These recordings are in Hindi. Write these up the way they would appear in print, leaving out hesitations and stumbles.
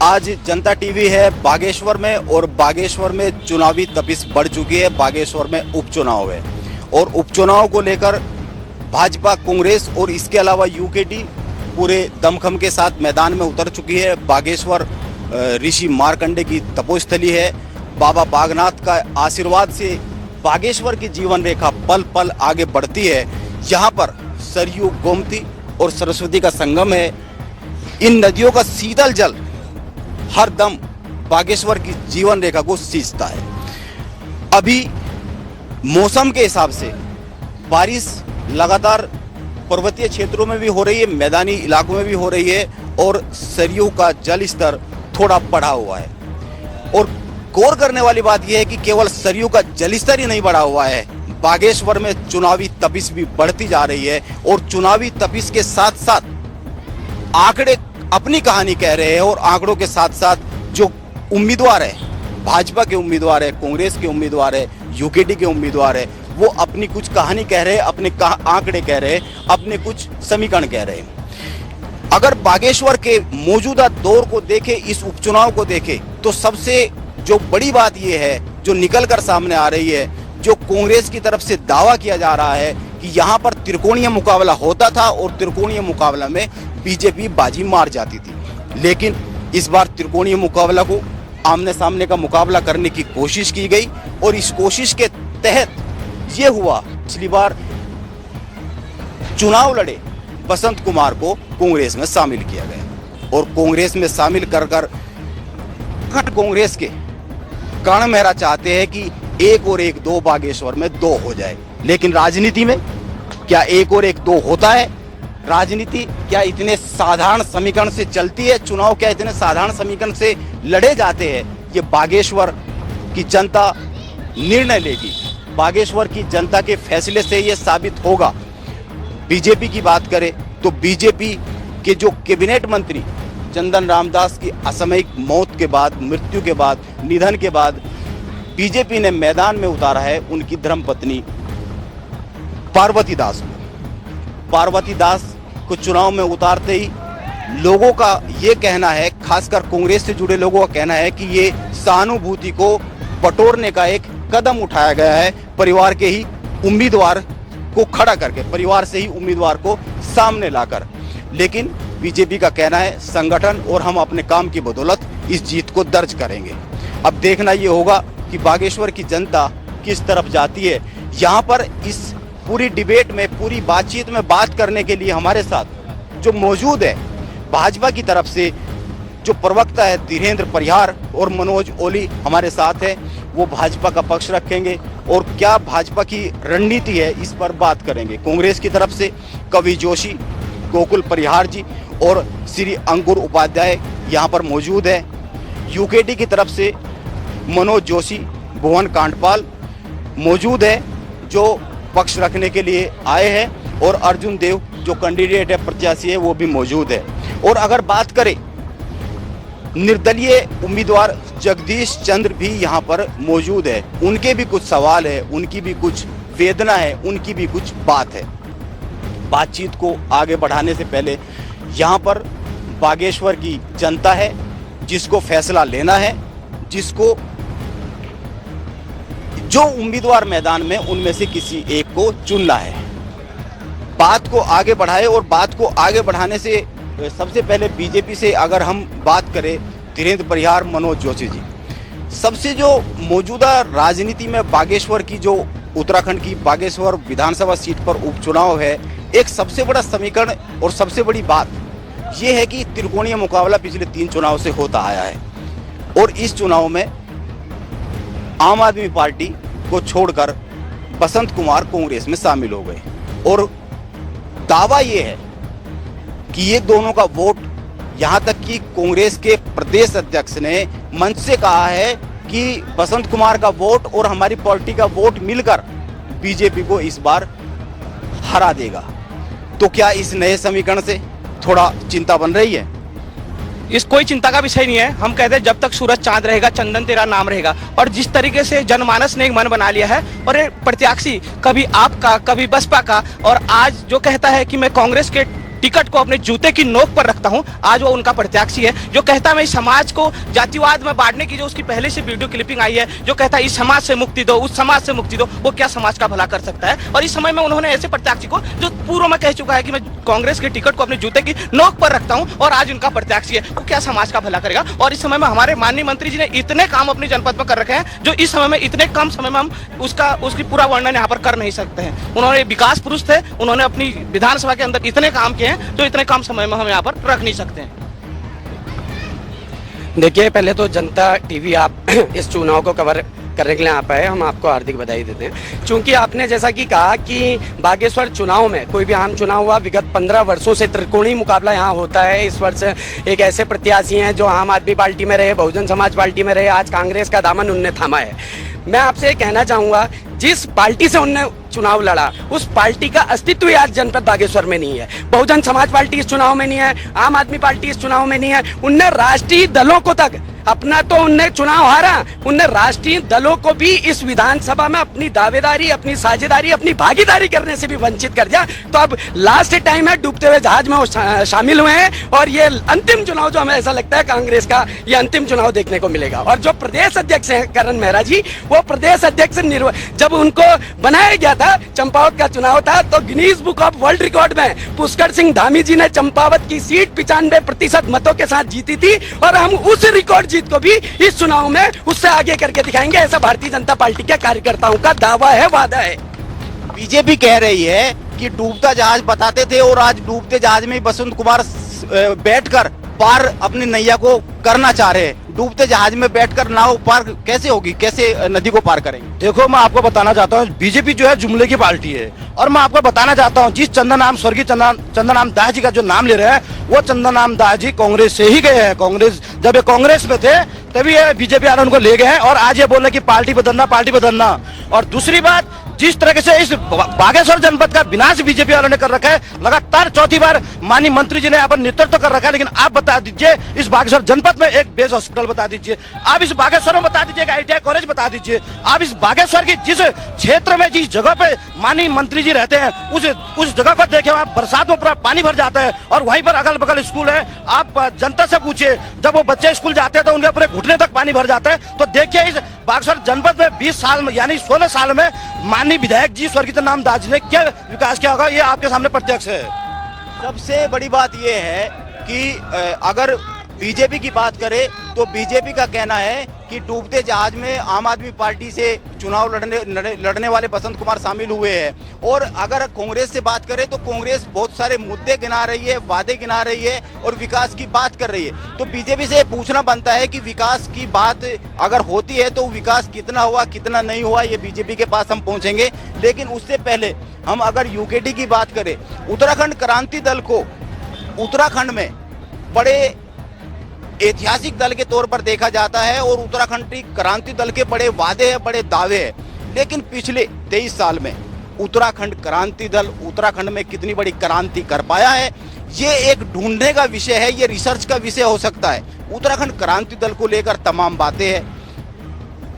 आज जनता टीवी है बागेश्वर में और बागेश्वर में चुनावी तपिश बढ़ चुकी है। बागेश्वर में उपचुनाव है और उपचुनाव को लेकर भाजपा, कांग्रेस और इसके अलावा यूकेडी पूरे दमखम के साथ मैदान में उतर चुकी है। बागेश्वर ऋषि मार्कंडे की तपोस्थली है। बाबा बागनाथ का आशीर्वाद से बागेश्वर की जीवन रेखा पल पल आगे बढ़ती है। यहाँ पर सरयू, गोमती और सरस्वती का संगम है। इन नदियों का शीतल जल हर दम बागेश्वर की जीवन रेखा को सींचता है। अभी मौसम के हिसाब से बारिश लगातार पर्वतीय क्षेत्रों में भी हो रही है, मैदानी इलाकों में भी हो रही है और सरयू का जल स्तर थोड़ा बढ़ा हुआ है। और गौर करने वाली बात यह है कि केवल सरयू का जल स्तर ही नहीं बढ़ा हुआ है, बागेश्वर में चुनावी तपिश भी बढ़ती जा रही है। और चुनावी तपिश के साथ साथ आंकड़े अपनी कहानी कह रहे हैं और आंकड़ों के साथ साथ जो उम्मीदवार है, भाजपा के उम्मीदवार है, कांग्रेस के उम्मीदवार है, यूकेडी के उम्मीदवार है, वो अपनी कुछ कहानी कह रहे हैं, अपने आंकड़े कह रहे हैं, अपने कुछ समीकरण कह रहे हैं। अगर बागेश्वर के मौजूदा दौर को देखें, इस उपचुनाव को देखें, तो सबसे जो बड़ी बात यह है जो निकल कर सामने आ रही है, जो कांग्रेस की तरफ से दावा किया जा रहा है कि यहाँ पर त्रिकोणीय मुकाबला होता था और त्रिकोणीय मुकाबला में बीजेपी बाजी मार जाती थी। लेकिन इस बार त्रिकोणीय मुकाबला को आमने सामने का मुकाबला करने की कोशिश की गई और इस कोशिश के तहत ये हुआ, पिछली बार चुनाव लड़े बसंत कुमार को कांग्रेस में शामिल किया गया और कांग्रेस में शामिल कर कांग्रेस के कर्ण मेहरा चाहते हैं कि 1 और 1 2 बागेश्वर में 2 हो जाए। लेकिन राजनीति में क्या 1 और 1 2 होता है? राजनीति क्या इतने साधारण समीकरण से चलती है? चुनाव क्या इतने साधारण समीकरण से लड़े जाते हैं? ये बागेश्वर की जनता निर्णय लेगी। बागेश्वर की जनता के फैसले से ये साबित होगा। बीजेपी की बात करें तो बीजेपी के जो कैबिनेट मंत्री चंदन रामदास की असामयिक मौत के बाद, मृत्यु के बाद, निधन के बाद बीजेपी ने मैदान में उतारा है उनकी धर्मपत्नी पार्वती दास को। पार्वती दास को चुनाव में उतारते ही लोगों का ये कहना है, खासकर कांग्रेस से जुड़े लोगों का कहना है कि ये सहानुभूति को बटोरने का एक कदम उठाया गया है, परिवार के ही उम्मीदवार को खड़ा करके, परिवार से ही उम्मीदवार को सामने लाकर। लेकिन बीजेपी का कहना है संगठन और हम अपने काम की बदौलत इस जीत को दर्ज करेंगे। अब देखना ये होगा कि बागेश्वर की जनता किस तरफ जाती है। यहाँ पर इस पूरी डिबेट में, पूरी बातचीत में बात करने के लिए हमारे साथ जो मौजूद है भाजपा की तरफ से जो प्रवक्ता है धीरेन्द्र परिहार और मनोज ओली हमारे साथ है, वो भाजपा का पक्ष रखेंगे और क्या भाजपा की रणनीति है इस पर बात करेंगे। कांग्रेस की तरफ से कवि जोशी, गोकुल परिहार जी और श्री अंकुर उपाध्याय यहाँ पर मौजूद है। यूकेडी की तरफ से मनोज जोशी, भुवन कांडपाल मौजूद है जो पक्ष रखने के लिए आए हैं और अर्जुन देव जो कैंडिडेट है, प्रत्याशी है, वो भी मौजूद है। और अगर बात करें निर्दलीय उम्मीदवार जगदीश चंद्र भी यहाँ पर मौजूद है, उनके भी कुछ सवाल है, उनकी भी कुछ वेदना है, उनकी भी कुछ बात है। बातचीत को आगे बढ़ाने से पहले यहाँ पर बागेश्वर की जनता है जिसको फैसला लेना है, जिसको जो उम्मीदवार मैदान में उनमें से किसी एक को चुनना है। बात को आगे बढ़ाए और बात को आगे बढ़ाने से सबसे पहले बीजेपी से अगर हम बात करें, धीरेन्द्र परिहार, मनोज जोशी जी, सबसे जो मौजूदा राजनीति में बागेश्वर की जो उत्तराखंड की बागेश्वर विधानसभा सीट पर उपचुनाव है, एक सबसे बड़ा समीकरण और सबसे बड़ी बात यह है कि त्रिकोणीय मुकाबला पिछले 3 चुनाव से होता आया है और इस चुनाव में आम आदमी पार्टी को छोड़कर बसंत कुमार कांग्रेस में शामिल हो गए और दावा यह है कि ये दोनों का वोट, यहां तक कि कांग्रेस के प्रदेश अध्यक्ष ने मंच से कहा है कि बसंत कुमार का वोट और हमारी पार्टी का वोट मिलकर बीजेपी को इस बार हरा देगा। तो क्या इस नए समीकरण से थोड़ा चिंता बन रही है? इस कोई चिंता का विषय नहीं है। हम कहते हैं जब तक सूरज चांद रहेगा चंदन तेरा नाम रहेगा। और जिस तरीके से जनमानस ने एक मन बना लिया है और ये प्रत्याशी कभी आपका, कभी बसपा का, और आज जो कहता है कि मैं कांग्रेस के टिकट को अपने जूते की नोक पर रखता हूं, आज वो उनका प्रत्याशी है जो कहता है मैं इस समाज को जातिवाद में बांटने की जो उसकी पहले से वीडियो क्लिपिंग आई है, जो कहता है इस समाज से मुक्ति दो, उस समाज से मुक्ति दो, वो क्या समाज का भला कर सकता है। और इस समय में उन्होंने ऐसे प्रत्याशी को जो पूर्व में कह चुका है कि मैं कांग्रेस के टिकट को अपने जूते की नोक पर रखता हूं और आज उनका प्रत्याशी है, वो क्या समाज का भला करेगा। और इस समय में हमारे माननीय मंत्री जी ने इतने काम अपनी जनपद में कर रखे हैं जो इस समय में इतने कम समय में हम उसकी पूरा वर्णन यहाँ पर कर नहीं सकते हैं। उन्होंने विकास पुरुष थे, उन्होंने अपनी विधानसभा के अंदर इतने काम किए हैं जो इतने कम समय में हम यहाँ पर रख नहीं सकते हैं। देखिए, पहले तो जनता टीवी आप इस चुनाव को कवर करने के लिए आप आए, हम आपको हार्दिक बधाई देते हैं। क्योंकि आपने जैसा कि कहा कि बागेश्वर चुनाव में कोई भी आम चुनाव हुआ, विगत 15 वर्षों से त्रिकोणीय मुकाबला यहाँ होता है। इस वर्ष एक ऐसे प्रत्याशी हैं जो आम आदमी पार्टी में रहे, बहुजन समाज पार्टी में रहे, आज कांग्रेस का दामन उनने थामा है। मैं आपसे कहना चाहूँगा, जिस पार्टी से उनने चुनाव लड़ा उस पार्टी का अस्तित्व आज जनपद बागेश्वर में नहीं है। बहुजन समाज पार्टी इस चुनाव में नहीं है, आम आदमी पार्टी इस चुनाव में नहीं है। उनने राष्ट्रीय दलों को तक अपना तो उनने चुनाव हारा, उनने राष्ट्रीय दलों को भी इस विधानसभा में अपनी दावेदारी, अपनी साझेदारी, अपनी भागीदारी करने से भी वंचित कर दिया। तो अब लास्ट टाइम है, डूबते हुए जहाज में वो शामिल हुए हैं और ये अंतिम चुनाव जो हमें ऐसा लगता है कांग्रेस का ये अंतिम चुनाव देखने को मिलेगा। और जो प्रदेश अध्यक्ष हैं करण मेहरा जी, वो प्रदेश अध्यक्ष जब उनको बनाया गया था, चंपावत का चुनाव था, तो Guinness book of world record में पुष्कर सिंह धामी जी ने चंपावत की सीट 95% मतों के साथ जीती थी और हम उस रिकॉर्ड जीत को भी इस चुनाव में उससे आगे करके दिखाएंगे, ऐसा भारतीय जनता पार्टी के कार्यकर्ताओं का दावा है, वादा है। बीजेपी कह रही है कि डूबता जहाज बताते थे और आज डूबते जहाज में बसंत कुमार बैठकर पार अपनी नैया को करना चाह रहे हैं। डूबते जहाज में बैठकर नाव पार कैसे होगी, कैसे नदी को पार करेंगे? देखो, मैं आपको बताना चाहता हूँ, बीजेपी जो है जुमले की पार्टी है। और मैं आपको बताना चाहता हूँ, जिस स्वर्गीय चंदन दास जी का जो नाम ले रहे हैं, वो चंदन दास जी कांग्रेस से ही गए हैं। कांग्रेस जब ये कांग्रेस में थे तभी ये बीजेपी वाले उनको ले गए हैं और आज ये बोल रहे कि पार्टी बदलना। और दूसरी बात, जिस तरह से इस बागेश्वर जनपद का विनाश बीजेपी वालों ने कर रखा है, लगातार चौथी बार माननीय मंत्री जी ने यहाँ पर नेतृत्व कर रखा है। लेकिन आप बता दीजिए, इस बागेश्वर जनपद में एक बेस हॉस्पिटल बता दीजिए, आप इस बागेश्वर में बता दीजिए, ITI कॉलेज बता दीजिए, आप इस बागेश्वर की जिस क्षेत्र में जिस जगह पे माननीय मंत्री जी रहते हैं उस जगह पर देखे, वहाँ बरसात में पूरा पानी भर जाता है और वहीं पर अगल बगल स्कूल है। आप जनता से पूछिए, जब वो बच्चे स्कूल जाते हैं तो उनके पूरे घुटने तक पानी भर जाता है। तो देखिए, इस बागेश्वर जनपद में 20 साल में यानी 16 साल में माननीय विधायक जी स्वर्गीय चंदन दास जी ने क्या विकास किया होगा, ये आपके सामने प्रत्यक्ष है। सबसे बड़ी बात ये है कि अगर बीजेपी की बात करें तो बीजेपी का कहना है कि डूबते जहाज में आम आदमी पार्टी से चुनाव लड़ने वाले बसंत कुमार शामिल हुए हैं। और अगर कांग्रेस से बात करें तो कांग्रेस बहुत सारे मुद्दे गिना रही है, वादे गिना रही है और विकास की बात कर रही है। तो बीजेपी से पूछना बनता है कि विकास की बात अगर होती है तो विकास कितना हुआ, कितना नहीं हुआ, ये बीजेपी के पास हम पहुंचेंगे। लेकिन उससे पहले हम अगर यूकेडी की बात करें, उत्तराखंड क्रांति दल को उत्तराखंड में बड़े ऐतिहासिक दल के तौर पर देखा जाता है और उत्तराखंड क्रांति दल के बड़े वादे हैं, बड़े दावे हैं। लेकिन पिछले 23 साल में उत्तराखंड क्रांति दल उत्तराखंड में कितनी बड़ी क्रांति कर पाया है, ये एक ढूंढने का विषय है, ये रिसर्च का विषय हो सकता है। उत्तराखंड क्रांति दल को लेकर तमाम बातें हैं,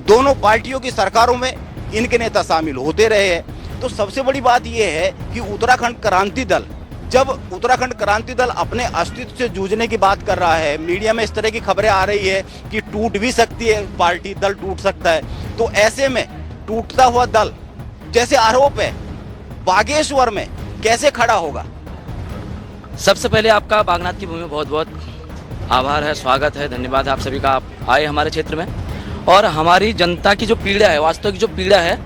दोनों पार्टियों की सरकारों में इनके नेता शामिल होते रहे हैं। तो सबसे बड़ी बात यह है कि उत्तराखंड क्रांति दल, जब उत्तराखंड क्रांति दल अपने अस्तित्व से जूझने की बात कर रहा है, मीडिया में इस तरह की खबरें आ रही है कि टूट भी सकती है पार्टी, दल टूट सकता है। तो ऐसे में टूटता हुआ दल जैसे आरोप है, बागेश्वर में कैसे खड़ा होगा? सबसे पहले आपका बागनाथ की भूमि में बहुत बहुत आभार है, स्वागत है, धन्यवाद आप सभी का, आप आए हमारे क्षेत्र में। और हमारी जनता की जो पीड़ा है, वास्तव की जो पीड़ा है,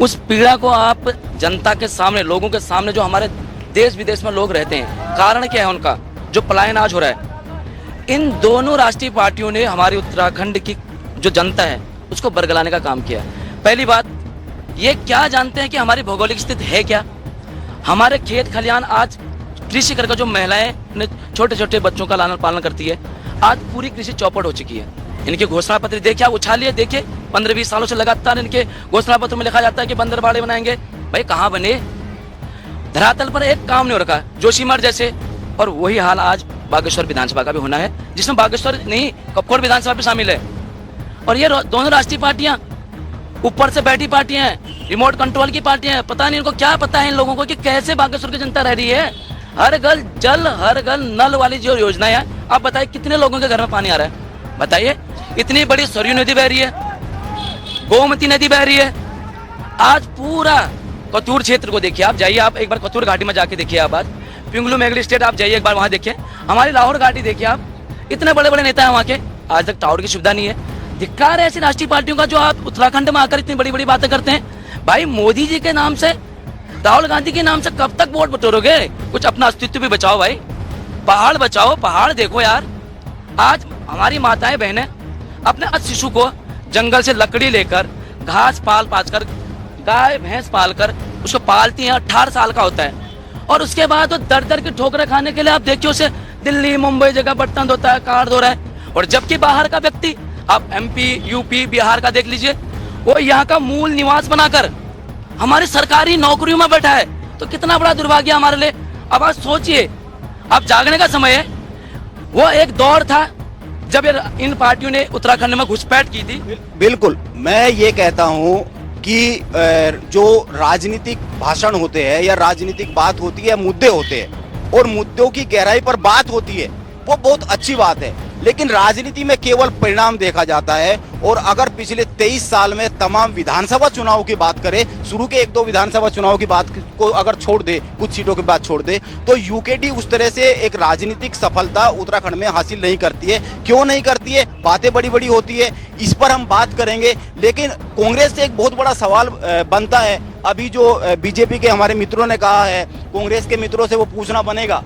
उस पीड़ा को आप जनता के सामने, लोगों के सामने, जो हमारे देश विदेश में लोग रहते हैं, कारण क्या है उनका जो पलायन आज हो रहा है, इन दोनों राष्ट्रीय पार्टियों ने हमारे उत्तराखंड की जो जनता है उसको बरगलाने का काम किया। पहली बात, ये क्या जानते हैं कि हमारी भौगोलिक स्थिति है क्या? हमारे खेत खलियान आज कृषि करके जो महिलाएं छोटे छोटे बच्चों का लालन पालन करती है, आज पूरी कृषि चौपट हो चुकी है। इनके घोषणा पत्र देखिए, आप उछालिए, देखिए 15-20 सालों से लगातार इनके घोषणा पत्र में लिखा जाता है कि बंदरबाड़े बनाएंगे। भाई कहाँ बने? धरातल पर एक काम नहीं हो रखा, जोशीमठ जैसे। और वही हाल आज बागेश्वर विधानसभा का भी होना है, जिसमें बागेश्वर नहीं, कपकोट विधानसभा भी शामिल है। और ये दोनों राष्ट्रीय पार्टियां ऊपर से बैठी पार्टियां हैं, रिमोट कंट्रोल की पार्टियां हैं। पता नहीं इनको क्या पता है इन लोगों को कि कैसे बागेश्वर की जनता रह रही है। हर घर जल, हर घर नल वाली जो योजनाएं है, आप बताइए कितने लोगों के घर में पानी आ रहा है? बताइए। इतनी बड़ी सरयू नदी बह रही है, गोमती नदी बह रही है। आज पूरा कतूर क्षेत्र को देखिए, आप जाइए, आप एक बार कतूर घाटी में जाके देखिए, आप आज पिंगलू मेघली स्टेट आप जाइए एक बार, वहां देखिए। हमारी लाहौर घाटी देखिए आप, इतने बड़े बड़े नेता हैं वहां के, आज तक टावर की सुविधा नहीं है। धिक्कार है ऐसी राष्ट्रीय पार्टियों का जो आप उत्तराखंड में आकर इतनी बड़ी बड़ी बातें करते हैं। भाई मोदी जी के नाम से, राहुल गांधी के नाम से कब तक वोट बटोरोगे? कुछ अपना अस्तित्व भी बचाओ भाई, पहाड़ बचाओ, पहाड़ देखो यार। आज हमारी माताएं बहनें अपने शिशु को जंगल से लकड़ी लेकर, घास पाल कर, गाय भैंस पाल कर उसको पालती हैं। 18 साल का होता है और उसके बाद वो दर दर की ठोकरें खाने के लिए आप देखिए उसे दिल्ली मुंबई जगह बर्तन धोता है, कार धो रहा है। और जबकि बाहर का व्यक्ति, आप MP UP बिहार का देख लीजिए, वो यहाँ का मूल निवास बनाकर हमारी सरकारी नौकरियों में बैठा है। तो कितना बड़ा दुर्भाग्य हमारे लिए। अब आप सोचिए, अब जागने का समय है। वो एक दौर था जब इन पार्टियों ने उत्तराखंड में घुसपैठ की थी। बिल्कुल, मैं ये कहता हूँ कि जो राजनीतिक भाषण होते हैं या राजनीतिक बात होती है, मुद्दे होते हैं और मुद्दों की गहराई पर बात होती है, वो बहुत अच्छी बात है। लेकिन राजनीति में केवल परिणाम देखा जाता है। और अगर पिछले 23 साल में तमाम विधानसभा चुनाव की बात करें, शुरू के 1-2 विधानसभा चुनाव की बात को अगर छोड़ दे, कुछ सीटों की बात छोड़ दे, तो यूकेडी उस तरह से एक राजनीतिक सफलता उत्तराखंड में हासिल नहीं करती है। क्यों नहीं करती है? बातें बड़ी बड़ी होती है, इस पर हम बात करेंगे। लेकिन कांग्रेस से एक बहुत बड़ा सवाल बनता है। अभी जो बीजेपी के हमारे मित्रों ने कहा है, कांग्रेस के मित्रों से वो पूछना बनेगा,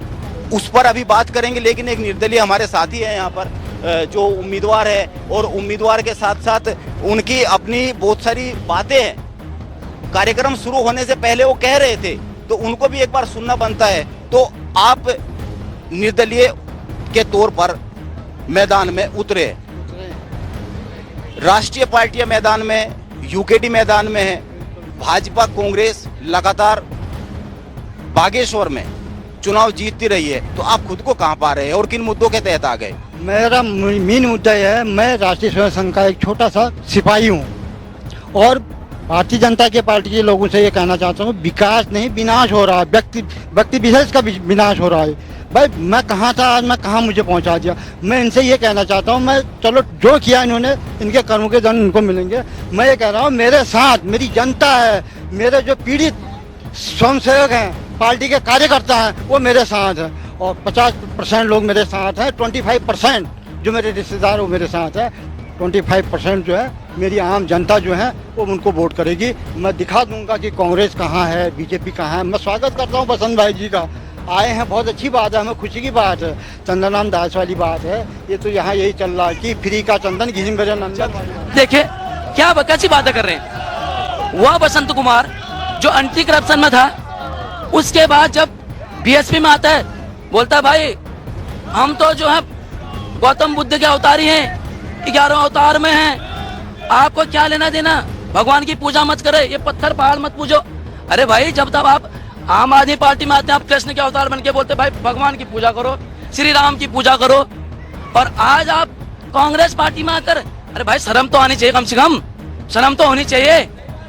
उस पर अभी बात करेंगे। लेकिन एक निर्दलीय हमारे साथी है यहाँ पर जो उम्मीदवार है, और उम्मीदवार के साथ साथ उनकी अपनी बहुत सारी बातें हैं। कार्यक्रम शुरू होने से पहले वो कह रहे थे, तो उनको भी एक बार सुनना बनता है। तो आप निर्दलीय के तौर पर मैदान में उतरे, राष्ट्रीय पार्टियां मैदान में, यूकेडी मैदान में है, भाजपा कांग्रेस लगातार बागेश्वर में चुनाव जीतती रही है, तो आप खुद को कहां पा रहे हैं और किन मुद्दों के तहत आ गए? मेरा मेन मुद्दा यह है, मैं राष्ट्रीय स्वयं संघ का एक छोटा सा सिपाही हूँ और भारतीय जनता के पार्टी के लोगों से ये कहना चाहता हूँ, विकास नहीं विनाश हो रहा है, व्यक्ति विशेष का विनाश हो रहा है। भाई मैं कहाँ था, आज मैं कहाँ मुझे पहुँचा दिया। मैं इनसे ये कहना चाहता हूँ, मैं चलो जो किया इन्होंने, इनके कर्मों के दंड इनको मिलेंगे। मैं ये कह रहा हूँ, मेरे साथ मेरी जनता है, मेरे जो पीड़ित स्वयंसेवक हैं, पार्टी के कार्यकर्ता हैं, वो मेरे साथ है। और 50% लोग मेरे साथ हैं, 25% जो मेरे रिश्तेदार वो मेरे साथ है, 25% जो है मेरी आम जनता जो है वो उनको वोट करेगी। मैं दिखा दूंगा कि कांग्रेस कहाँ है, बीजेपी कहाँ है। मैं स्वागत करता हूँ बसंत भाई जी का, आए हैं, बहुत अच्छी बात है, हमें खुशी की बात है। चंदन दास वाली बात है, ये तो यहाँ यही चल रहा है कि फ्री का चंदन घी मेरे नंदन। देखिए क्या कैसी बातें कर रहे हैं। वह बसंत कुमार जो एंटी करप्शन में था, उसके बाद जब बीएसपी में आता है, बोलता है भाई हम तो जो है गौतम बुद्ध के अवतारी हैं, 11 अवतार में हैं, आपको क्या लेना देना, भगवान की पूजा मत करे, ये पत्थर पहाड़ मत पूजो। अरे भाई जब तब आप आम आदमी पार्टी में आते हैं, आप कृष्ण के अवतार बन के बोलते भाई भगवान की पूजा करो, श्री राम की पूजा करो। और आज आप कांग्रेस पार्टी में आकर, अरे भाई शर्म तो आनी चाहिए, कम से कम शर्म तो होनी चाहिए।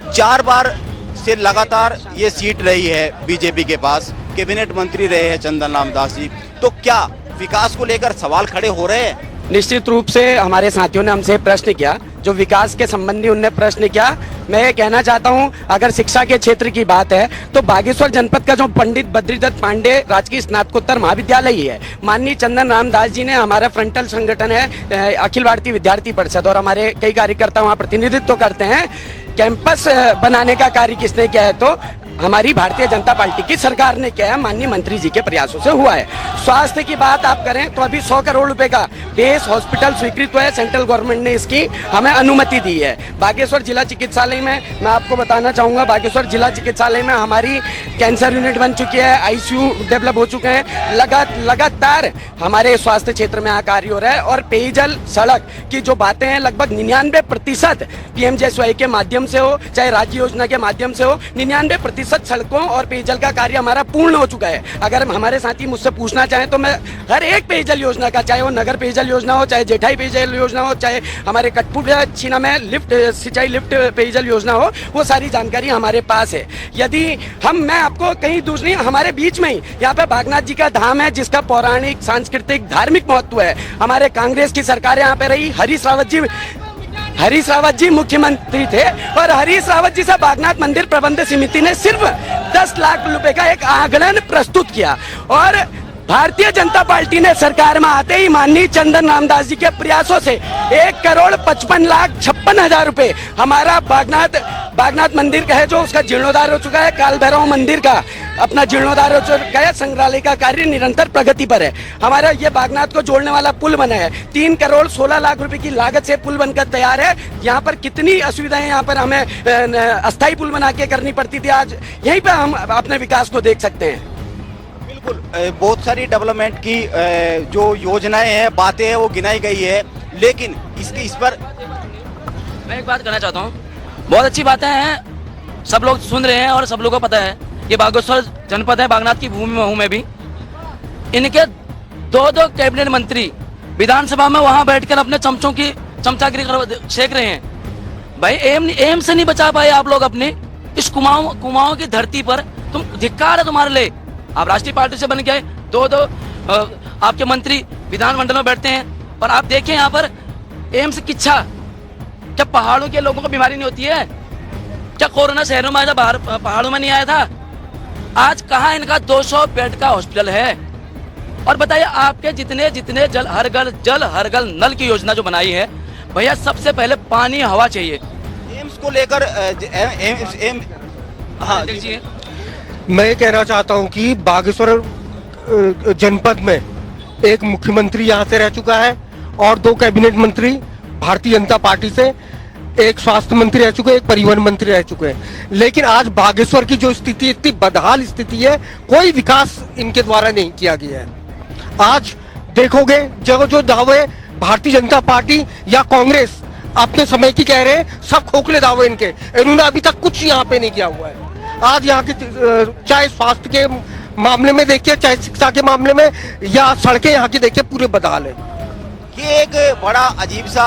4 बार से लगातार ये सीट रही है बीजेपी के पास, कैबिनेट मंत्री रहे हैं चंदन राम दास जी, तो क्या विकास को लेकर सवाल खड़े हो रहे हैं? निश्चित रूप से हमारे साथियों ने हमसे प्रश्न किया, जो विकास के संबंधी उनने प्रश्न किया। मैं ये कहना चाहता हूं, अगर शिक्षा के क्षेत्र की बात है तो बागेश्वर जनपद का जो पंडित बद्रीदत्त पांडे राजकीय स्नातकोत्तर महाविद्यालय ही है। माननीय चंदन राम दास जी ने, हमारा फ्रंटल संगठन है अखिल भारतीय विद्यार्थी परिषद, और हमारे कई कार्यकर्ता वहाँ प्रतिनिधित्व करते हैं। कैंपस बनाने का कार्य किसने किया है? तो हमारी भारतीय जनता पार्टी की सरकार ने किया है, माननीय मंत्री जी के प्रयासों से हुआ है। स्वास्थ्य की बात आप करें तो अभी 100 करोड़ रुपए का बेस हॉस्पिटल स्वीकृत हुआ है, सेंट्रल गवर्नमेंट ने इसकी हमें अनुमति दी है। बागेश्वर जिला चिकित्सालय में मैं आपको बताना चाहूंगा, बागेश्वर जिला चिकित्सालय में हमारी कैंसर यूनिट बन चुकी है, ICU डेवलप हो चुके हैं। लगातार हमारे स्वास्थ्य क्षेत्र में कार्य हो रहा है। और पेयजल सड़क की जो बातें हैं, लगभग 99% PMJSY के माध्यम से हो, चाहे राज्य योजना के माध्यम से हो, 99% 1% सड़कों और पेयजल का कार्य हमारा पूर्ण हो चुका है। अगर हमारे साथी मुझसे पूछना चाहें तो मैं हर एक पेयजल योजना का, चाहे वो नगर पेयजल योजना हो, चाहे जेठाई पेयजल योजना हो, चाहे हमारे कटपुरा छीना में लिफ्ट सिंचाई लिफ्ट पेयजल योजना हो, वो सारी जानकारी हमारे पास है। यदि मैं आपको कहीं दूसरी, हमारे बीच में ही यहाँ पे बागनाथ जी का धाम है जिसका पौराणिक, सांस्कृतिक, धार्मिक महत्व है। हमारे कांग्रेस की सरकार यहाँ पे रही, हरीश रावत जी मुख्यमंत्री थे और हरीश रावत जी से बागनाथ मंदिर प्रबंध समिति ने सिर्फ 10 लाख रुपए का एक आंकलन प्रस्तुत किया और भारतीय जनता पार्टी ने सरकार में आते ही माननीय चंदन रामदास जी के प्रयासों से 1,55,56,000 रुपए हमारा बागनाथ मंदिर का है जो उसका जीर्णोद्धार हो चुका है। काल भैरव मंदिर का अपना जीर्णोद्धार हो चुका है। संग्रहालय का कार्य निरंतर प्रगति पर है। हमारा ये बागनाथ को जोड़ने वाला पुल बना है, 3,16,00,000 रुपए की लागत से पुल बनकर तैयार है। यहाँ पर कितनी असुविधाएं यहाँ पर हमें अस्थायी पुल बना के करनी पड़ती थी, आज यहीं पर हम अपने विकास को देख सकते हैं। बिल्कुल, बहुत सारी डेवलपमेंट की जो योजनाएं हैं, बातें हैं, वो गिनाई गई है, लेकिन इस पर मैं एक बात कहना चाहता हूँ। बहुत अच्छी बातें हैं, सब लोग सुन रहे हैं और सब लोगों को पता है ये बागेश्वर जनपद है, बागनाथ की भूमि में हूँ मैं भी। इनके 2 कैबिनेट मंत्री विधानसभा में वहां बैठकर अपने चमचों की चमचागिरी सेक रहे हैं। भाई एम से नहीं बचा पाए आप लोग अपने इस कुमाऊं की धरती पर। तुम धिक्कार है तुम्हारे लिए। आप राष्ट्रीय पार्टी से बन गए, 2 आपके मंत्री विधानमंडल में बैठते हैं, पर आप देखें यहाँ पर एम्स किच्छा, क्या पहाड़ों के लोगों को बीमारी नहीं होती है? क्या कोरोना शहरों में आया था, बाहर पहाड़ों में नहीं आया था? आज कहाँ इनका 200 बेड का हॉस्पिटल है? और बताइए आपके जितने जल हर घर नल की योजना जो बनाई है, भैया सबसे पहले पानी हवा चाहिए। एम्स को लेकर हाँ देखिए, मैं कहना चाहता हूं कि बागेश्वर जनपद में एक मुख्यमंत्री यहां से रह चुका है और 2 कैबिनेट मंत्री भारतीय जनता पार्टी से, एक स्वास्थ्य मंत्री रह चुके, एक परिवहन मंत्री रह चुके हैं। लेकिन आज बागेश्वर की जो स्थिति, इतनी बदहाल स्थिति है, कोई विकास इनके द्वारा नहीं किया गया है। आज देखोगे जो दावे भारतीय जनता पार्टी या कांग्रेस अपने समय की कह रहे हैं, सब खोखले दावे इनके, इन्होंने अभी तक कुछ यहाँ पे नहीं किया हुआ है। आज यहाँ के चाहे स्वास्थ्य के मामले में देखिए, चाहे शिक्षा के मामले में, या सड़कें यहाँ की देखिए, पूरे बदहाल है। ये एक बड़ा अजीब सा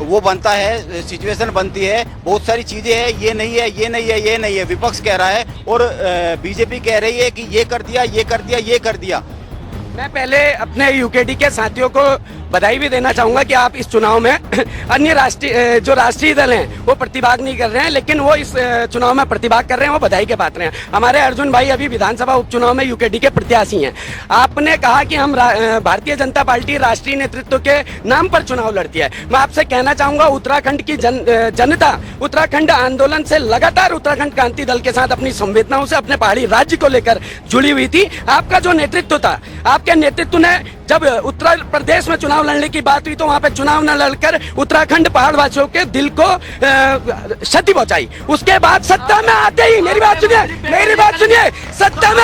वो बनता है, सिचुएशन बनती है। बहुत सारी चीजें हैं, ये नहीं है, ये नहीं है, ये नहीं है, विपक्ष कह रहा है और बीजेपी कह रही है कि ये कर दिया, ये कर दिया, ये कर दिया। मैं पहले अपने यूकेडी के साथियों को बधाई भी देना चाहूंगा कि आप इस चुनाव में अन्य राष्ट्रीय दल हैं वो प्रतिभाग नहीं कर रहे हैं, लेकिन वो इस चुनाव में प्रतिभाग कर रहे हैं, वो बधाई के पात्र हैं। हमारे अर्जुन भाई अभी विधानसभा उपचुनाव में यूकेडी के प्रत्याशी हैं। आपने कहा कि हम भारतीय जनता पार्टी राष्ट्रीय नेतृत्व के नाम पर चुनाव लड़ती है। मैं आपसे कहना चाहूंगा, उत्तराखंड की जनता उत्तराखंड आंदोलन से लगातार उत्तराखंड क्रांति दल के साथ अपनी संवेदनाओं से अपने पहाड़ी राज्य को लेकर जुड़ी हुई थी। आपका जो नेतृत्व था, आपके नेतृत्व ने जब उत्तर प्रदेश में चुनाव लड़ने की बात हुई तो वहां पे चुनाव न लड़कर उत्तराखंड पहाड़ वासियों के दिल को क्षति पहुंचाई। उसके बाद सत्ता में आते ही, मेरी बात सुनिए, सत्ता में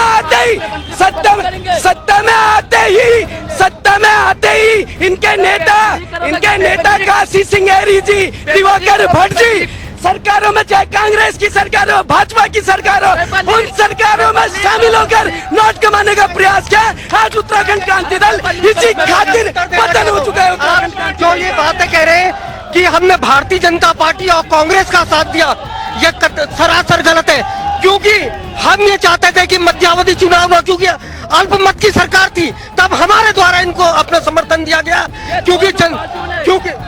आते ही इनके नेता काशी सिंह जी, दिवाकर भट्ट जी, सरकारों में, चाहे कांग्रेस की सरकार हो, भाजपा की सरकार हो, उन सरकारों में शामिल होकर नोट कमाने का प्रयास किया। आज उत्तराखंड क्रांति दल इसी खातिर पतन हो चुका है। उत्तराखंड जो ये बातें कह रहे हैं कि हमने भारतीय जनता पार्टी और कांग्रेस का साथ दिया, ये सरासर गलत है। क्योंकि हम ये चाहते थे कि मध्यावधि चुनाव हो, क्योंकि अल्पमत की सरकार थी, तब हमारे द्वारा इनको अपना समर्थन दिया गया।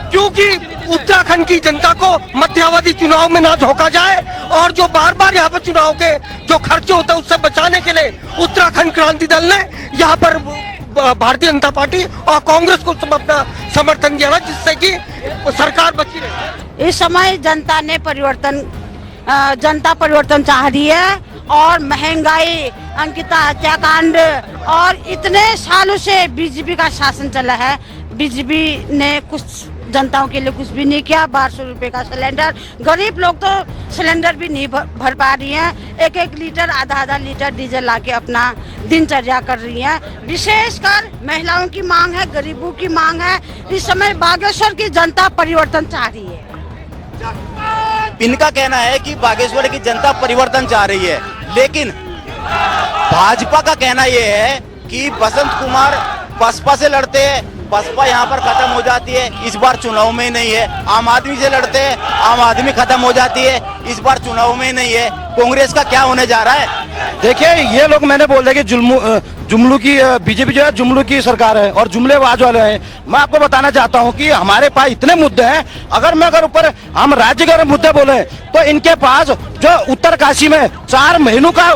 क्योंकि उत्तराखंड की जनता को मध्यावधि चुनाव में ना झोंका जाए और जो बार बार यहाँ पर चुनाव के जो खर्चे होते हैं उससे बचाने के लिए उत्तराखंड क्रांति दल ने यहाँ पर भारतीय जनता पार्टी और कांग्रेस को अपना समर्थन दिया, जिससे कि सरकार बची रहे। इस समय जनता परिवर्तन चाह रही है और महंगाई, अंकिता हत्याकांड और इतने सालों से बीजेपी का शासन चला है, बीजेपी ने कुछ जनताओं के लिए कुछ भी नहीं किया। 1200 रुपए का सिलेंडर, गरीब लोग तो सिलेंडर भी नहीं भर पा रही हैं। 1-1 लीटर, आधा लीटर डीजल लाके अपना दिनचर्या कर रही हैं। विशेषकर महिलाओं की मांग है, गरीबों की मांग है। इस समय बागेश्वर की जनता परिवर्तन चाह रही है। इनका कहना है कि बागेश्वर की जनता परिवर्तन चाह रही है, लेकिन भाजपा का कहना यह है कि बसंत कुमार बसपा से लड़ते हैं, बसपा यहाँ पर खत्म हो जाती है, इस बार चुनाव में नहीं है। आम आदमी से लड़ते हैं, आम आदमी खत्म हो जाती है, इस बार चुनाव में नहीं है। कांग्रेस का क्या होने जा रहा है? देखिए, ये लोग मैंने बोल दिया कि जुमलू की बीजेपी जो है जुमलू की सरकार है और जुमलेबाज वाले हैं। मैं आपको बताना चाहता हूं कि हमारे पास इतने मुद्दे हैं, अगर ऊपर हम राज्य के मुद्दे बोले तो इनके पास जो उत्तरकाशी में 4 महीनों का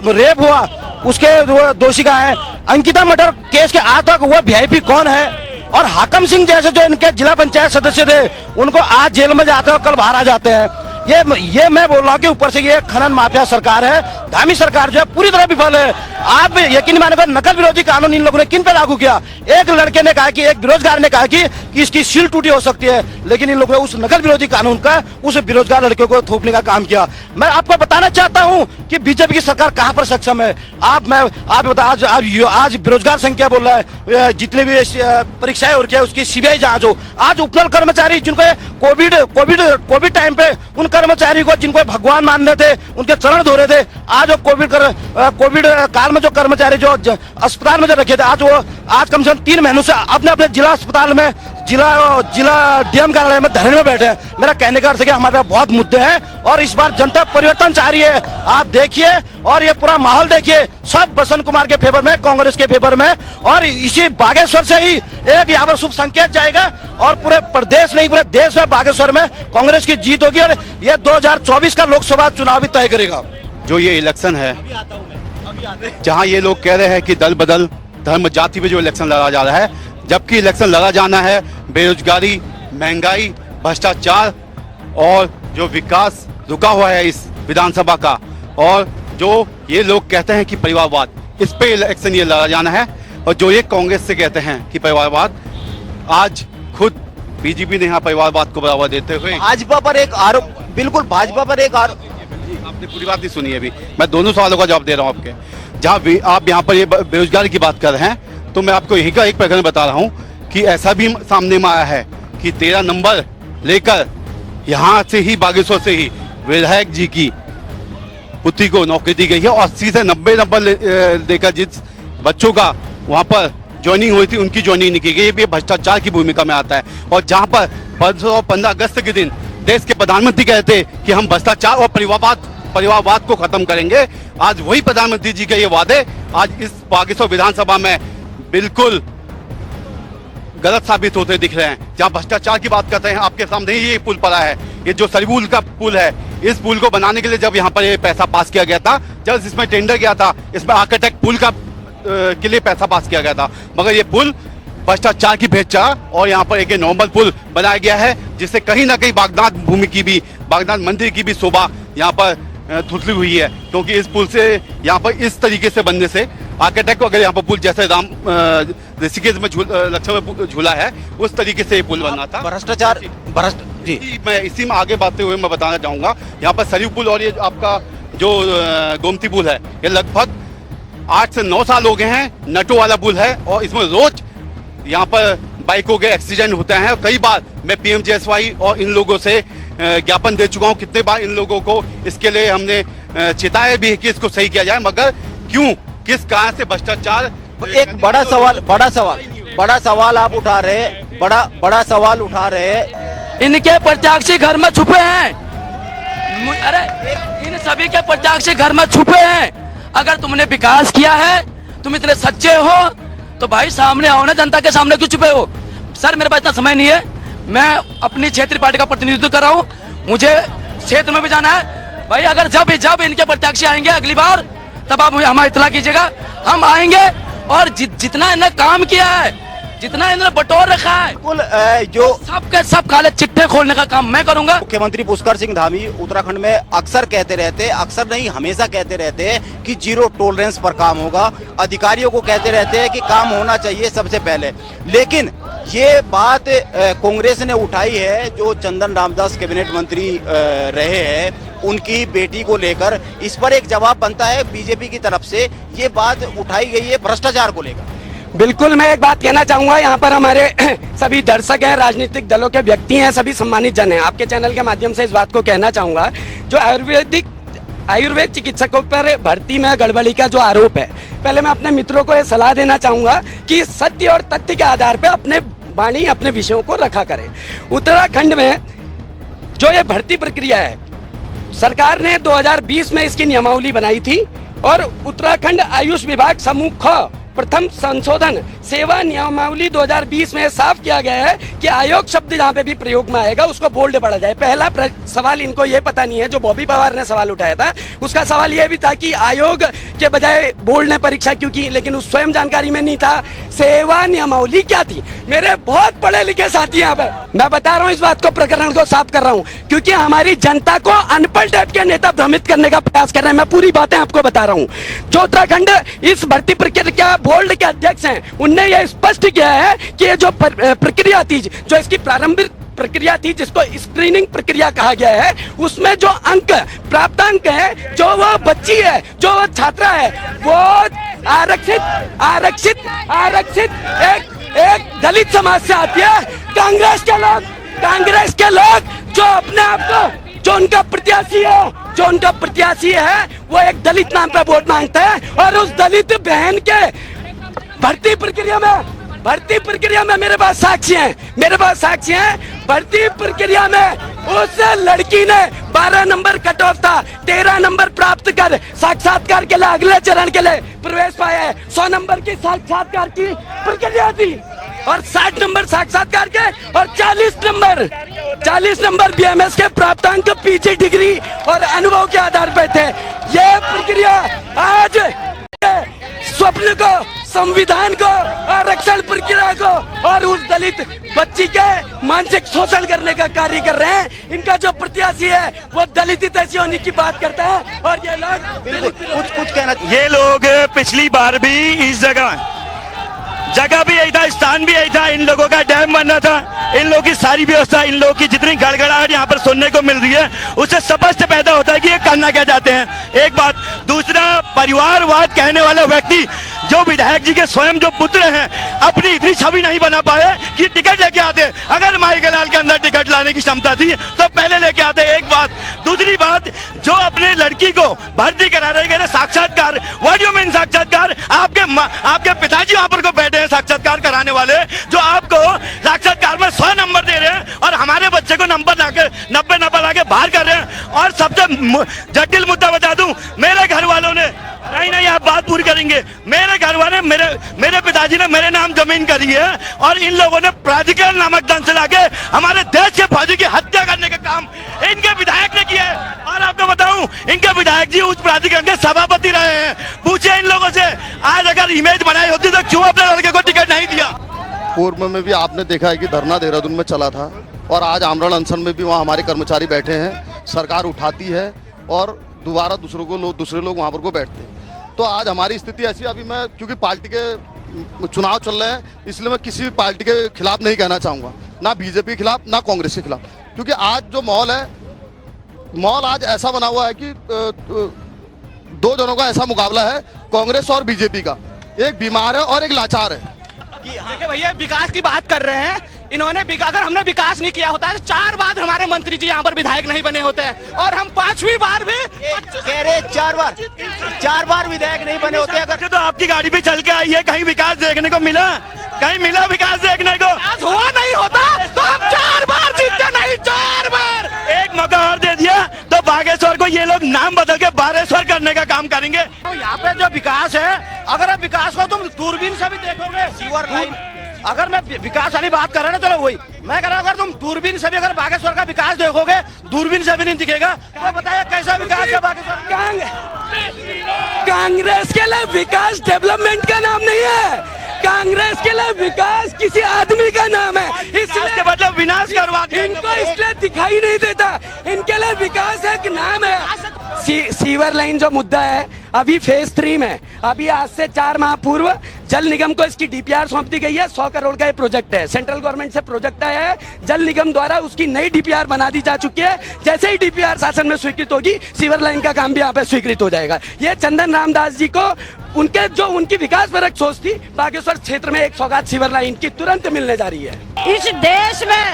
रेप हुआ, उसके दोषी का है। अंकिता मर्डर केस के आज तक वो वीआईपी कौन है? और हाकम सिंह जैसे जो इनके जिला पंचायत सदस्य थे, उनको आज जेल में जाते हैं और कल बाहर आ जाते हैं। ये मैं बोल रहा हूँ कि ऊपर से ये खनन माफिया सरकार है, धामी सरकार जो है पूरी तरह विफल है। आप यकीन मानेगा, नकल विरोधी कानून इन लोगों ने किन पे लागू किया? एक लड़के ने कहा कि, एक बेरोजगार ने कहा कि इसकी सील टूटी हो सकती है, लेकिन इन लोगों ने उस नकल विरोधी कानून का उस बेरोजगार लड़के को थोपने का काम किया। मैं आपको बताना चाहता हूं कि बीजेपी की सरकार कहां पर सक्षम है। आप बता, आज बेरोजगार संख्या बोल रहा है, जितने भी परीक्षाएं हो रही है उसकी सीबीआई जांच हो। आज उपनल कर्मचारी जिनको कोविड टाइम पे उन कर्मचारी को जिनको भगवान मानते थे, उनके चरण धो रहे थे, आज वो कोविड काल में जो कर्मचारी जो अस्पताल में जो रखे थे, आज कम से कम 3 महीनों से अपने जिला अस्पताल में, जिला डीएम कार्यालय में धरने में बैठे हैं। मेरा कहने का अर्थ है कि हमारे पास बहुत मुद्दे हैं और इस बार जनता परिवर्तन चाह रही है। आप देखिए और ये पूरा माहौल देखिए, सब बसंत कुमार के फेवर में, कांग्रेस के फेवर में, और इसी बागेश्वर से ही एक यहाँ पर शुभ संकेत जाएगा और पूरे प्रदेश नहीं, पूरे देश में बागेश्वर में कांग्रेस की जीत होगी और ये 2024 का लोकसभा चुनाव भी तय करेगा। जो ये इलेक्शन है, जहां ये लोग कह रहे हैं कि दल बदल धर्म जाति पे जो इलेक्शन लड़ा जा रहा है, जबकि इलेक्शन लड़ा जाना है बेरोजगारी, महंगाई, भ्रष्टाचार और जो विकास रुका हुआ है इस विधानसभा का, और जो ये लोग कहते हैं कि परिवारवाद, इस पे इलेक्शन ये लड़ा जाना है। और जो ये कांग्रेस से कहते हैं कि परिवारवाद, आज खुद बीजेपी ने यहाँ परिवारवाद को बढ़ावा देते हुए भाजपा पर एक आरोप, बिल्कुल भाजपा पर एक आरोप, आपने पूरी बात नहीं सुनी है अभी, मैं दोनों सवालों का जवाब दे रहा हूँ आपके। जहाँ आप यहाँ पर ये बेरोजगारी की बात कर रहे हैं, तो मैं आपको यही का एक प्रकरण बता रहा हूँ कि ऐसा भी सामने में आया है कि 13 नंबर लेकर यहाँ से ही, बागेश्वर से ही विधायक जी की पुत्री को नौकरी दी गई है और सीधे 90 नंबर लेकर जिस बच्चों का वहाँ पर ज्वाइनिंग हुई थी, उनकी ज्वाइनिंग नहीं की गई। ये भी भ्रष्टाचार की भूमिका में आता है। और जहाँ पर 15 अगस्त के दिन देश के प्रधानमंत्री कहते कि हम भ्रष्टाचार और परिवारवाद को खत्म करेंगे, आज वही प्रधानमंत्री जी के ये वादे आज इस बागेश्वर विधानसभा में बिल्कुल गलत साबित होते दिख रहे हैं। जहां भ्रष्टाचार की बात करते हैं, आपके सामने ही ये पुल पड़ा है, ये जो सरयूल का पुल है, इस पुल को बनाने के लिए जब यहाँ पर ये पैसा पास किया गया था, जब इसमें टेंडर किया था, इसमें आर्किटेक्ट पुल का के लिए पैसा पास किया गया था, मगर ये पुल भ्रष्टाचार की भेंट चढ़ा और यहाँ पर एक नॉर्मल पुल बनाया गया है, जिससे कहीं ना कहीं बागनाथ भूमि की भी, बागनाथ मंदिर की भी शोभा यहाँ पर धुतली हुई है। क्योंकि इस पुल से यहाँ पर इस तरीके से बनने से आर्किटेक्ट को, अगर यहाँ पर पुल जैसे राम ऋषिकेश में लक्ष्मण में झूला है, उस तरीके से ये पुल बनना था। भ्रष्टाचार जी, मैं इसी में आगे बढ़ते हुए मैं बताना चाहूंगा, यहाँ पर सरयू पुल और ये आपका जो गोमती पुल है, ये लगभग 8 से 9 साल हो गए हैं, नटो वाला पुल है और इसमें रोज यहाँ पर बाइकों के एक्सीडेंट होते हैं। कई बार मैं PMJSY और इन लोगों से ज्ञापन दे चुका हूँ, कितने बार इन लोगों को इसके लिए हमने चेताया भी कि इसको सही किया जाए, मगर क्यों, किस कारण से भ्रष्टाचार। एक बड़ा सवाल आप उठा रहे, बड़ा सवाल उठा रहे। इनके प्रत्याशी घर में छुपे हैं। अरे इन सभी के प्रत्याशी घर में छुपे हैं। अगर तुमने विकास किया है, तुम इतने सच्चे हो, तो भाई सामने आओ ना, जनता के सामने क्यों छुपे हो? सर मेरे पास इतना समय नहीं है, मैं अपनी क्षेत्रीय पार्टी का प्रतिनिधित्व कर रहा हूँ, मुझे क्षेत्र में भी जाना है भाई। अगर जब इनके प्रत्याशी आएंगे अगली बार, तब आप हमें इत्तला कीजिएगा, हम आएंगे और जितना इन्होंने काम किया है, जितना इन्होंने बटोर रखा है, जो सबके सब काले चिट्ठे खोलने का काम मैं करूंगा। मुख्यमंत्री पुष्कर सिंह धामी उत्तराखंड में अक्सर कहते रहते, अक्सर नहीं हमेशा कहते रहते हैं कि जीरो टॉलरेंस पर काम होगा। अधिकारियों को कहते रहते हैं कि काम होना चाहिए सबसे पहले, लेकिन ये बात कांग्रेस ने उठाई है, जो चंदन रामदास कैबिनेट मंत्री रहे हैं, उनकी बेटी को लेकर, इस पर एक जवाब बनता है बीजेपी की तरफ से। ये बात उठाई गई है भ्रष्टाचार को लेकर। बिल्कुल, मैं एक बात कहना चाहूंगा, यहाँ पर हमारे सभी दर्शक हैं, राजनीतिक दलों के व्यक्ति हैं, सभी सम्मानित जन हैं। आपके चैनल के माध्यम से इस बात को कहना चाहूंगा, जो आयुर्वेद चिकित्सकों पर भर्ती में गड़बड़ी का जो आरोप है, पहले मैं अपने मित्रों को ये सलाह देना चाहूंगा कि सत्य और तथ्य के आधार पर अपने वाणी, अपने विषयों को रखा करें। उत्तराखंड में जो ये भर्ती प्रक्रिया है, सरकार ने 2020 में इसकी नियमावली बनाई थी और उत्तराखंड आयुष विभाग समूह ख प्रथम संशोधन सेवा नियमावली 2020 में साफ किया गया है कि आयोग शब्द जहां पे भी प्रयोग में आएगा उसको बोल्ड पढ़ा जाए। पहला सवाल इनको ये पता नहीं है, जो बॉबी पवार ने सवाल उठाया था उसका सवाल ये भी था कि आयोग के बजाय बोल्ड ने परीक्षा क्यों की, लेकिन उस स्वयं जानकारी में नहीं था। सेवा नियमावली क्या थी? मेरे बहुत पढ़े लिखे साथी यहाँ पे, मैं बता रहा हूँ, इस बात को, प्रकरण को साफ कर रहा हूँ, क्योंकि हमारी जनता को अनपढ़ टाइप के नेता भ्रमित करने का प्रयास कर रहे हैं। मैं पूरी बातें आपको बता रहा हूँ। जो उत्तराखंड इस भर्ती प्रक्रिया बोर्ड के अध्यक्ष हैं, उनने यह स्पष्ट किया है कि ये जो प्रक्रिया थी, जो इसकी प्रारंभिक प्रक्रिया थी, जिसको स्क्रीनिंग प्रक्रिया कहा गया है, उसमें जो अंक प्राप्तांक है, जो वो बच्ची है, जो वो छात्रा है, वो आरक्षित एक दलित समाज से आती है। कांग्रेस के लोग जो अपने आप को, जो उनका प्रत्याशी है वो एक दलित नाम पे वोट मांगता है, और उस दलित बहन के भर्ती प्रक्रिया में मेरे पास साक्षी हैं। भर्ती प्रक्रिया में उस लड़की ने 12 नंबर कट ऑफ था, 13 नंबर प्राप्त कर साक्षात्कार के लिए अगले चरण के लिए प्रवेश पाया है। 100 नंबर की साक्षात्कार की प्रक्रिया थी और 60 नंबर साक्षात्कार के और 40 नंबर बीएमएस के प्राप्तांक पीजी डिग्री और अनुभव के आधार पर थे। ये प्रक्रिया आज स्वप्न को, संविधान को, आरक्षण प्रक्रिया को और उस दलित बच्ची के मानसिक शोषण करने का कार्य कर रहे हैं। इनका जो प्रत्याशी है वो दलित हितैषी होने की बात करता है, और ये लोग कुछ कहना, ये लोग पिछली बार भी इस जगह भी यही था, स्थान भी यही था, इन लोगों का डैम बनना था, इन लोगों की सारी व्यवस्था, इन लोगों की जितनी गड़गड़ाहट यहाँ पर सुनने को मिल रही है, उससे स्पष्ट पैदा होता है कि ये करना क्या चाहते हैं। एक बात, दूसरा, परिवारवाद कहने वाला व्यक्ति जो विधायक जी के स्वयं जो पुत्र हैं, अपनी इतनी छवि नहीं बना पाए कि टिकट लेके आते। अगर माइकलाल के अंदर टिकट लाने की क्षमता थी तो पहले लेके आते। एक बात, दूसरी बात, जो अपने लड़की को भर्ती करा रहे हैं साक्षात्कार, व्हाट डू यू मीन साक्षात्कार? आपके पिताजी वहां पर को बैठे हैं साक्षात्कार कराने वाले, जो आपको साक्षात्कार में 100 नंबर दे रहे हैं और हमारे बच्चे को नंबर लाकर 90 नंबर लाके बाहर कर रहे हैं। और सबसे जटिल मुद्दा बता दूं, मेरे घर वालों ने, नहीं आप बात पूरी करेंगे, मेरे घर वाले, मेरे पिताजी ने मेरे नाम जमीन करी है और इन लोगों ने प्राधिकरण नामक दंड से लाके हमारे देश के फौजी की हत्या करने का काम इनके विधायक ने किया है। और आपको बताऊं, इनके विधायक जी उस प्राधिकरण के सभापति रहे हैं। पूछे इन लोगों से, आज अगर इमेज बनाई होती तो क्यों अपने लड़के को टिकट नहीं दिया? पूर्व में भी आपने देखा है कि धरना देहरादून में चला था और आज आमरण अनशन में भी वहाँ हमारे कर्मचारी बैठे हैं। सरकार उठाती है और दोबारा दूसरे लोग वहाँ पर को बैठते हैं। तो आज हमारी स्थिति ऐसी, अभी मैं, क्योंकि पार्टी के चुनाव चल रहे हैं, इसलिए मैं किसी भी पार्टी के खिलाफ नहीं कहना चाहूँगा, ना बीजेपी के खिलाफ ना कांग्रेस के खिलाफ, क्योंकि आज जो माहौल आज ऐसा बना हुआ है कि दो जनों का ऐसा मुकाबला है, कांग्रेस और बीजेपी का। एक बीमार है और एक लाचार है। देखिए भैया, विकास की बात कर रहे हैं इन्होंने। अगर हमने विकास नहीं किया होता तो 4 बार हमारे मंत्री जी यहाँ पर विधायक नहीं बने होते, और हम 5वीं बार भी कह रहे 4 बार विधायक नहीं बने होते। अगर तो आपकी गाड़ी भी चल के आई है, कहीं विकास देखने को मिला? कहीं मिला विकास देखने को? हुआ नहीं होता तो हम 4 बार जीतते नहीं, 4 बार। एक मौका और दे दिया तो बागेश्वर को ये लोग नाम बदल के बारेश्वर करने का काम करेंगे। तो यहाँ पे जो विकास है, अगर आप विकास को तुम दूरबीन से भी देखोगे, सीवर लाइन, अगर मैं विकास वाली बात कर रहा हूँ ना, चलो वही मैं कह रहा हूँ, अगर तुम दूरबीन से भी अगर बागेश्वर का विकास देखोगे, दूरबीन से भी नहीं दिखेगा। तो बताइए कैसा विकास है बागेश्वर? कांग्रेस के लिए विकास डेवलपमेंट का नाम नहीं है, कांग्रेस के लिए विकास किसी आदमी का नाम है। इसलिए मतलब विनाश करवा इनको इसलिए दिखाई नहीं देता। इनके लिए विकास एक नाम है। सीवर लाइन जो मुद्दा है अभी फेज 3 में, अभी आज से 4 माह पूर्व जल निगम को इसकी डीपीआर सौंप दी गई है। 100 करोड़ का ये प्रोजेक्ट है, सेंट्रल गवर्नमेंट से प्रोजेक्ट आया है, जल निगम द्वारा उसकी नई डीपीआर बना दी जा चुकी है। जैसे ही डीपीआर शासन में स्वीकृत होगी, सीवर लाइन का काम भी यहाँ पे स्वीकृत हो जाएगा। ये चंदन रामदास जी को उनकी विकास परक सोच थी, बागेश्वर क्षेत्र में एक सौगात सीवर लाइन की तुरंत मिलने जा रही है। इस देश में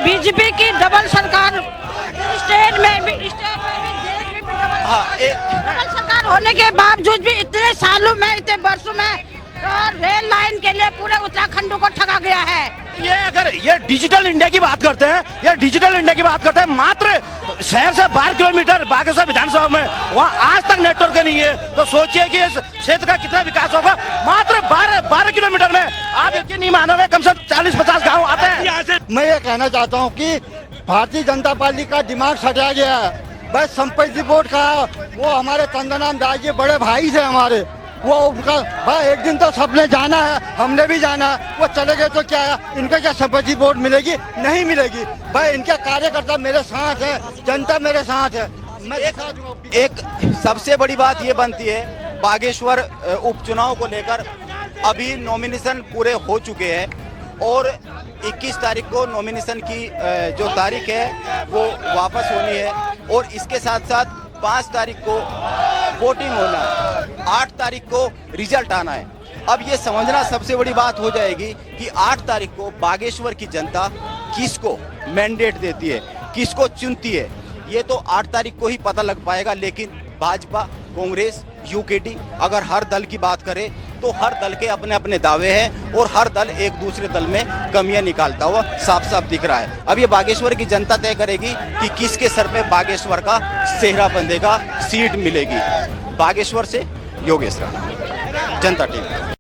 बीजेपी की डबल सरकार, स्टेट में भी देश में भी डबल सरकार होने के बावजूद भी इतने सालों में, इतने वर्षों में रेल लाइन के लिए पूरे उत्तराखंड को ठगा गया है। ये डिजिटल इंडिया की बात करते हैं, मात्र शहर से 12 किलोमीटर बागेश्वर विधानसभा में, वहाँ आज तक नेटवर्क नहीं है। तो सोचिए कि इस क्षेत्र का कितना विकास होगा। मात्र 12 किलोमीटर में आप यकीन नहीं मानोगे, कम से कम 40-50 गाँव आते हैं। मैं ये कहना चाहता हूँ कि भारतीय जनता पार्टी का दिमाग सटा गया है। बस संपत्ति बोर्ड का, वो हमारे चंदन दास जी बड़े भाई थे हमारे, वो उनका भाई एक दिन तो सबने जाना है, हमने भी जाना है। वो चले गए तो क्या है, इनका क्या संपत्ति बोर्ड मिलेगी? नहीं मिलेगी भाई। इनके कार्यकर्ता मेरे साथ है, जनता मेरे साथ है, मैं एक सबसे बड़ी बात ये बनती है, बागेश्वर उपचुनाव को लेकर अभी नॉमिनेशन पूरे हो चुके हैं और 21 तारीख को नॉमिनेशन की जो तारीख है वो वापस होनी है और इसके साथ साथ 5 तारीख को वोटिंग होना है, 8 तारीख को रिजल्ट आना है। अब ये समझना सबसे बड़ी बात हो जाएगी कि 8 तारीख को बागेश्वर की जनता किसको मैंडेट देती है, किसको चुनती है, ये तो 8 तारीख को ही पता लग पाएगा। लेकिन भाजपा, कांग्रेस, यूकेडी, अगर हर दल की बात करें तो हर दल के अपने अपने दावे हैं और हर दल एक दूसरे दल में कमियां निकालता हुआ साफ साफ दिख रहा है। अब ये बागेश्वर की जनता तय करेगी कि किसके सर पे बागेश्वर का सेहरा बंधेगा, सीट मिलेगी। बागेश्वर से योगेश राणा, जनता टीवी।